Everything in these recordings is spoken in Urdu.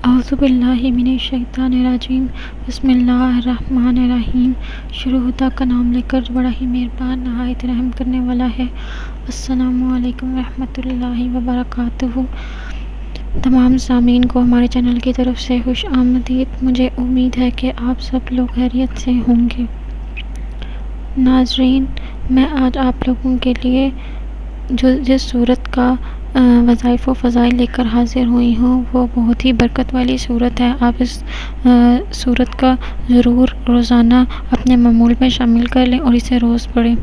اعوذ باللہ من الشیطان الرجیم، بسم اللہ الرحمن الرحیم۔ شروع ہوتا کا نام لے کر جو بڑا ہی مہربان نہایت رحم کرنے والا ہے۔ السلام علیکم ورحمۃ اللہ وبرکاتہ۔ تمام سامعین کو ہمارے چینل کی طرف سے خوش آمدید۔ مجھے امید ہے کہ آپ سب لوگ خیریت سے ہوں گے۔ ناظرین، میں آج آپ لوگوں کے لیے جس صورت کا وظائف و فضائل لے کر حاضر ہوئی ہوں وہ بہت ہی برکت والی صورت ہے۔ آپ اس صورت کا ضرور روزانہ اپنے معمول میں شامل کر لیں اور اسے روز پڑھیں۔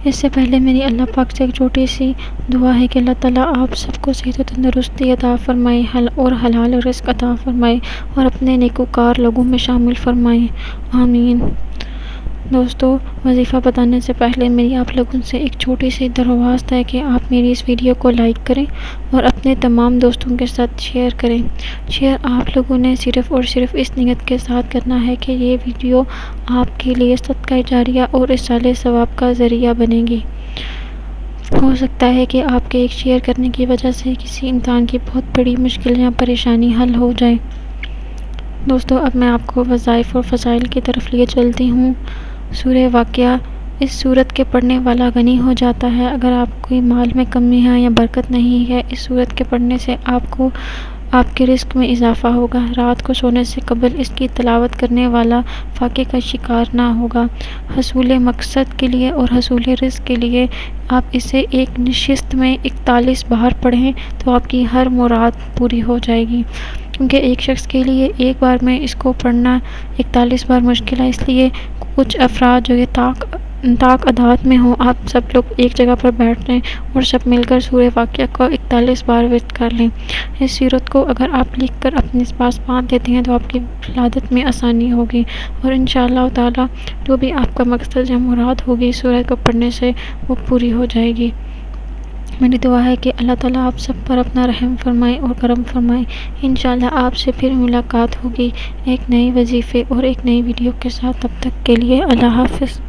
اس سے پہلے میری اللہ پاک سے ایک چھوٹی سی دعا ہے کہ اللہ تعالیٰ آپ سب کو صحت و تندرستی عطا فرمائے اور حلال رزق عطا فرمائے اور اپنے نیکوکار لوگوں میں شامل فرمائے، آمین۔ دوستو، وظیفہ بتانے سے پہلے میری آپ لوگوں سے ایک چھوٹی سی درخواست ہے کہ آپ میری اس ویڈیو کو لائک کریں اور اپنے تمام دوستوں کے ساتھ شیئر کریں۔ شیئر آپ لوگوں نے صرف اور صرف اس نیت کے ساتھ کرنا ہے کہ یہ ویڈیو آپ کے لیے صدقہ جاریہ اور اصالہ ثواب کا ذریعہ بنے گی۔ ہو سکتا ہے کہ آپ کے ایک شیئر کرنے کی وجہ سے کسی انسان کی بہت بڑی مشکل یا پریشانی حل ہو جائے۔ دوستو، اب میں آپ کو وظائف اور فضائل کی طرف لیے چلتی ہوں۔ سورہ واقعہ، اس سورت کے پڑھنے والا غنی ہو جاتا ہے۔ اگر آپ کوئی مال میں کمی ہے یا برکت نہیں ہے، اس سورت کے پڑھنے سے آپ کے رزق میں اضافہ ہوگا۔ رات کو سونے سے قبل اس کی تلاوت کرنے والا فاقے کا شکار نہ ہوگا۔ حصول مقصد کے لیے اور حصول رزق کے لیے آپ اسے ایک نشست میں 41 بار پڑھیں تو آپ کی ہر مراد پوری ہو جائے گی۔ کیونکہ ایک شخص کے لیے ایک بار میں اس کو پڑھنا 41 بار مشکل ہے، اس لیے کچھ افراد جو یہ طاق اداد میں ہوں، آپ سب لوگ ایک جگہ پر بیٹھ جائیں اور سب مل کر سورہ واقعہ کو 41 بار ورد کر لیں۔ اس سورت کو اگر آپ لکھ کر اپنے پاس باندھ دیتے ہیں تو آپ کی ولادت میں آسانی ہوگی اور انشاءاللہ تعالی جو بھی آپ کا مقصد یا مراد ہوگی اس سورت کو پڑھنے سے وہ پوری ہو جائے گی۔ میری دعا ہے کہ اللہ تعالیٰ آپ سب پر اپنا رحم فرمائے اور کرم فرمائے۔ انشاءاللہ آپ سے پھر ملاقات ہوگی ایک نئے وظیفے اور ایک نئی ویڈیو کے ساتھ۔ تب تک کے لیے اللہ حافظ۔